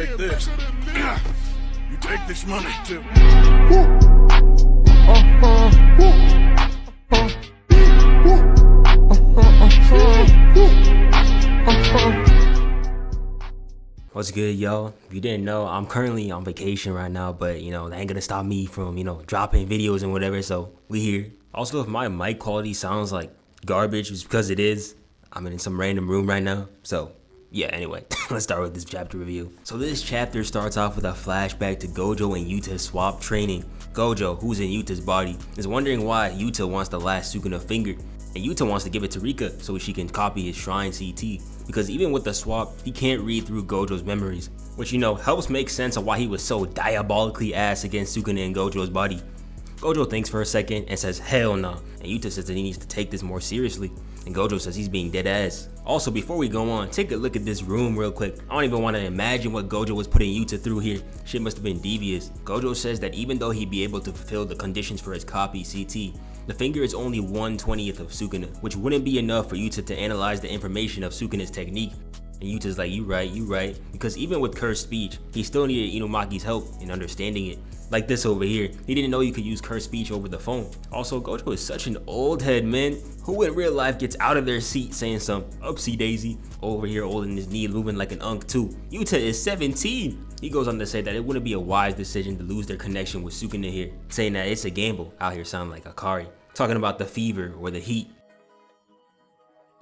take this. You take this money too. What's good, y'all? If you didn't know, I'm currently on vacation right now, but you know, that ain't gonna stop me from, dropping videos and whatever, so we here. Also, if my mic quality sounds like garbage, it's because it is. I'm in some random room right now, so yeah, anyway, let's start with this chapter review. So this chapter starts off with a flashback to Gojo and Yuta's swap training. Gojo, who's in Yuta's body, is wondering why Yuta wants the last Sukuna finger, and Yuta wants to give it to Rika so she can copy his shrine CT, because even with the swap, he can't read through Gojo's memories, which helps make sense of why he was so diabolically ass against Sukuna in Gojo's body. Gojo thinks for a second and says hell no, and Yuta says that he needs to take this more seriously, and Gojo says he's being dead ass. Also, before we go on, take a look at this room real quick. I don't even want to imagine what Gojo was putting Yuta through here. Shit must have been devious. Gojo says that even though he'd be able to fulfill the conditions for his copy CT, the finger is only 1/20th of Sukuna, which wouldn't be enough for Yuta to analyze the information of Sukuna's technique. And Yuta's like, you right, because even with cursed speech, he still needed Inumaki's help in understanding it. Like this over here, he didn't know you could use cursed speech over the phone. Also, Gojo is such an old head, man. Who in real life gets out of their seat saying some upsy daisy over here holding his knee, moving like an unk too? Yuta is 17. He goes on to say that it wouldn't be a wise decision to lose their connection with Sukuna here, saying that it's a gamble. Out here sound like Akari, talking about the fever or the heat.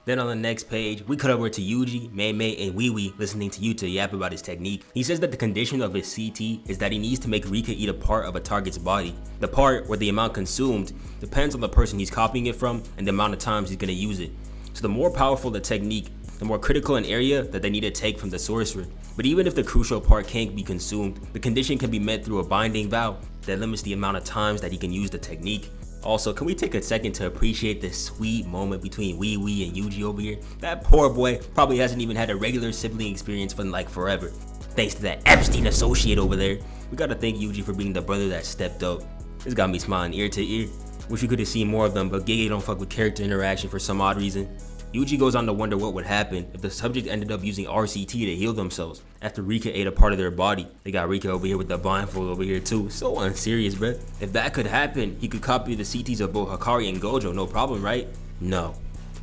Then on the next page, we cut over to Yuji, Mei, and Wee listening to Yuta yap about his technique. He says that the condition of his CT is that he needs to make Rika eat a part of a target's body. The part, or the amount consumed, depends on the person he's copying it from and the amount of times he's going to use it. So the more powerful the technique, the more critical an area that they need to take from the sorcerer. But even if the crucial part can't be consumed, the condition can be met through a binding vow that limits the amount of times that he can use the technique. Also, can we take a second to appreciate this sweet moment between Wee and Yuji over here? That poor boy probably hasn't even had a regular sibling experience for like forever, thanks to that Epstein associate over there. We gotta thank Yuji for being the brother that stepped up. This got me smiling ear to ear. Wish we could have seen more of them, but Gege don't fuck with character interaction for some odd reason. Yuji goes on to wonder what would happen if the subject ended up using RCT to heal themselves after Rika ate a part of their body. They got Rika over here with the blindfold over here too. So unserious, bruh. If that could happen, he could copy the CTs of both Hakari and Gojo, no problem, right? No.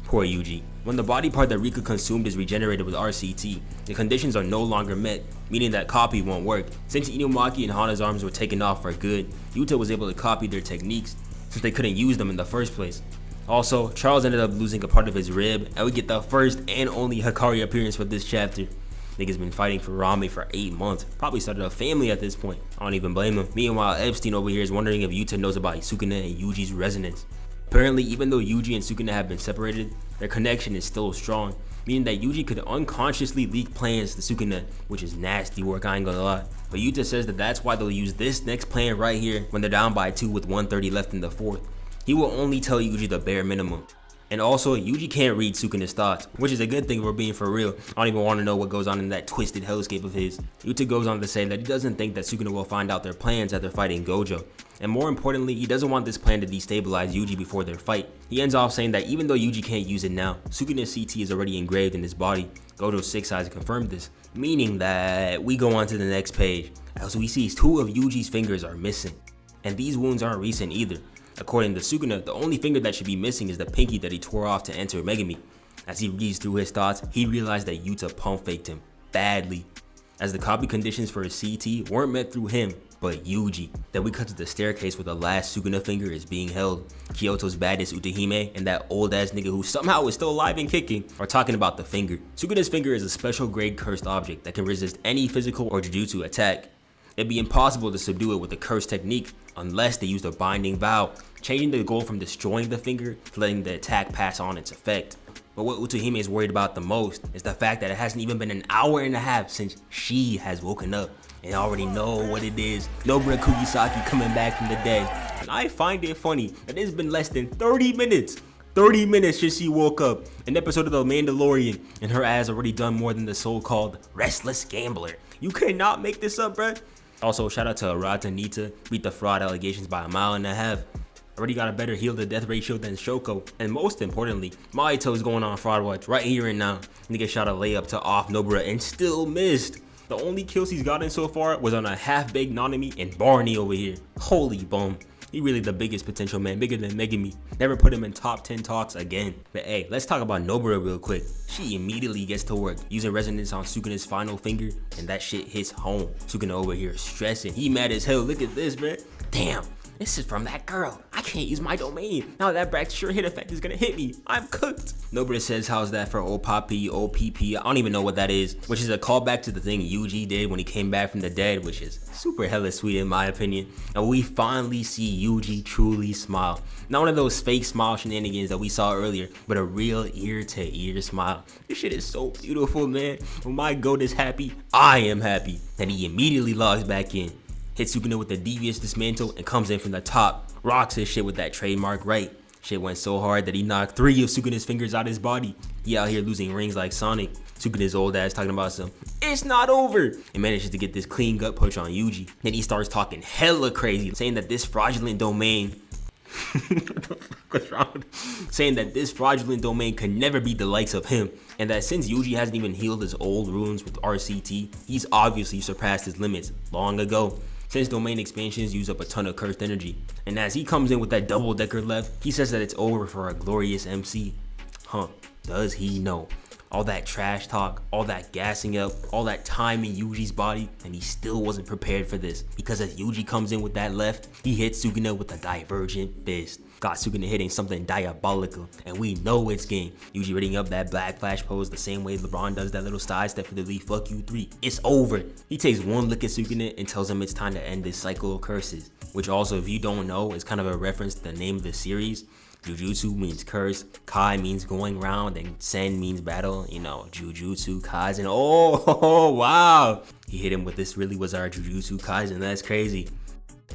Poor Yuji. When the body part that Rika consumed is regenerated with RCT, the conditions are no longer met, meaning that copy won't work. Since Inumaki and Hana's arms were taken off for good, Yuta was able to copy their techniques since they couldn't use them in the first place. Also, Charles ended up losing a part of his rib, and we get the first and only Hakari appearance for this chapter. Nigga's been fighting for Rame for 8 months, probably started a family at this point. I don't even blame him. Meanwhile, Epstein over here is wondering if Yuta knows about Sukuna and Yuji's resonance. Apparently, even though Yuji and Sukuna have been separated, their connection is still strong, meaning that Yuji could unconsciously leak plans to Sukuna, which is nasty work, I ain't gonna lie. But Yuta says that that's why they'll use this next plan right here when they're down by 2 with 130 left in the 4th. He will only tell Yuji the bare minimum. And also, Yuji can't read Sukuna's thoughts, which is a good thing if we're being for real. I don't even want to know what goes on in that twisted hellscape of his. Yuta goes on to say that he doesn't think that Sukuna will find out their plans after fighting Gojo. And more importantly, he doesn't want this plan to destabilize Yuji before their fight. He ends off saying that even though Yuji can't use it now, Sukuna's CT is already engraved in his body. Gojo's 6 eyes confirmed this, meaning that we go on to the next page. As we see, 2 of Yuji's fingers are missing. And these wounds aren't recent either. According to Sukuna, the only finger that should be missing is the pinky that he tore off to enter Megami. As he reads through his thoughts, he realized that Yuta pump faked him badly, as the copy conditions for his CT weren't met through him, but Yuji. Then we cut to the staircase where the last Sukuna finger is being held. Kyoto's baddest Utahime and that old ass nigga who somehow is still alive and kicking are talking about the finger. Sukuna's finger is a special grade cursed object that can resist any physical or Jujutsu attack. It'd be impossible to subdue it with a cursed technique unless they used a binding vow, changing the goal from destroying the finger to letting the attack pass on its effect. But what Utahime is worried about the most is the fact that it hasn't even been an hour and a half since she has woken up and already know what it is. NOBARA KUGISAKI coming back from the dead. And I find it funny that it's been less than 30 minutes. 30 minutes since she woke up. An episode of The Mandalorian, and her ass already done more than the so-called restless gambler. You cannot make this up, bruh. Also, shout out to Arata Nita, beat the fraud allegations by 1.5 miles. Already got a better heal to death ratio than Shoko. And most importantly, Mahito is going on fraud watch right here and now. Nigga shot a layup to off Nobara and still missed. The only kills he's gotten so far was on a half-baked Nanami and Barney over here. Holy bum. He really the biggest potential, man, bigger than Megami. Never put him in top 10 talks again. But hey, let's talk about NOBARA real quick. She immediately gets to work using resonance on Sukuna's final finger, and that shit hits home. Sukuna over here stressing. He mad as hell. Look at this, man. Damn. This is from that girl. I can't use my domain. Now that back sure hit effect is gonna hit me. I'm cooked. Nobody says how's that for OPP, OPP. I don't even know what that is, which is a callback to the thing Yuji did when he came back from the dead, which is super hella sweet in my opinion. And we finally see Yuji truly smile. Not one of those fake smile shenanigans that we saw earlier, but a real ear-to-ear smile. This shit is so beautiful, man. When my goat is happy, I am happy. Then he immediately logs back in. Hits Sukuna with the devious dismantle and comes in from the top. Rocks his shit with that trademark right. Shit went so hard that he knocked 3 of Sukuna's fingers out his body. He out here losing rings like Sonic. Sukuna's old ass talking about some, it's not over, and manages to get this clean gut push on Yuji. Then he starts talking hella crazy, saying that this fraudulent domain saying that this fraudulent domain could never be the likes of him, and that since Yuji hasn't even healed his old runes with RCT, he's obviously surpassed his limits long ago. Since domain expansions use up a ton of cursed energy. And as he comes in with that double-decker left, he says that it's over for a glorious MC. Huh, does he know? All that trash talk, all that gassing up, all that time in Yuji's body, and he still wasn't prepared for this. Because as Yuji comes in with that left, he hits Sukuna with a divergent fist. Got Sukuna hitting something diabolical, and we know it's game. Yuji reading up that black flash pose the same way LeBron does that little side step for the lead fuck you 3. It's over. He takes one look at Sukuna and tells him it's time to end this cycle of curses. Which also, if you don't know, is kind of a reference to the name of the series. Jujutsu means curse, Kai means going round, and Sen means battle. You know, Jujutsu, Kaisen. Oh, wow. He hit him with this really was our Jujutsu Kaisen. That's crazy.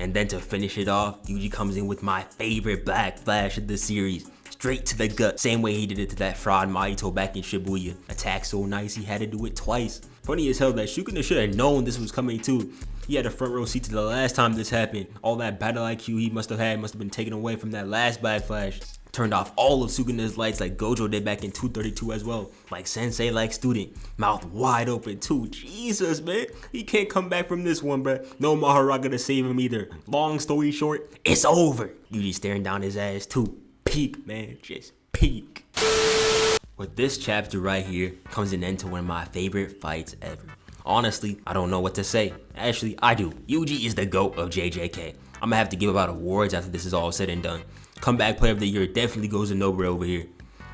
And then to finish it off, Yuji comes in with my favorite black flash of the series. Straight to the gut. Same way he did it to that fraud Mahito back in Shibuya. Attack so nice he had to do it twice. Funny as hell that Sukuna should have known this was coming too. He had a front row seat to the last time this happened. All that battle IQ he must have been taken away from that last black flash. Turned off all of Sukuna's lights like Gojo did back in 232 as well. Like sensei, like student. Mouth wide open too. Jesus, man. He can't come back from this one, bruh. No Maharaga to save him either. Long story short, it's over. Yuji staring down his ass too. Peak, man. Just peak. With this chapter right here comes an end to one of my favorite fights ever. Honestly, I don't know what to say. Actually, I do. Yuji is the GOAT of JJK. I'm gonna have to give out awards after this is all said and done. Comeback player of the year definitely goes to NOBARA over here.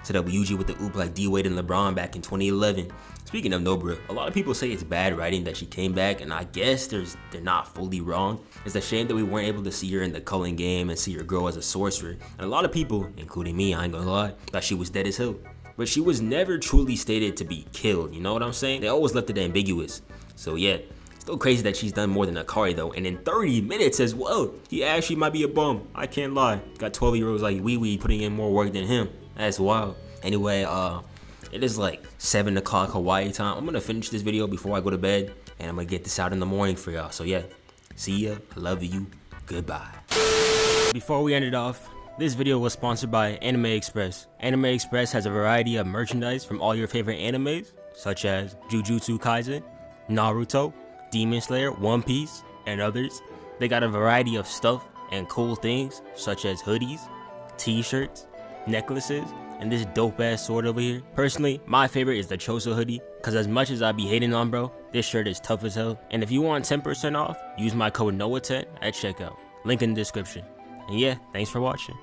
Set up Yuji with the oop like D-Wade and LeBron back in 2011. Speaking of NOBARA, a lot of people say it's bad writing that she came back, and I guess they're not fully wrong. It's a shame that we weren't able to see her in the culling game and see her grow as a sorcerer. And a lot of people, including me, I ain't gonna lie, thought she was dead as hell. But she was never truly stated to be killed, you know what I'm saying? They always left it ambiguous. So yeah, still crazy that she's done more than Akari though, and in 30 minutes as well. He actually might be a bum, I can't lie. Got 12-year-olds like Wee putting in more work than him. That's wild. Anyway, it is like 7 o'clock Hawaii time. I'm gonna finish this video before I go to bed, and I'm gonna get this out in the morning for y'all. So yeah, see ya, I love you, goodbye. Before we end it off, this video was sponsored by Anime Express. Anime Express has a variety of merchandise from all your favorite animes, such as Jujutsu Kaisen, Naruto, Demon Slayer, One Piece, and others. They got a variety of stuff and cool things, such as hoodies, t-shirts, necklaces, and this dope ass sword over here. Personally, my favorite is the Choso hoodie, cause as much as I be hating on bro, this shirt is tough as hell. And if you want 10% off, use my code NOAH10 at checkout. Link in the description. And yeah, thanks for watching.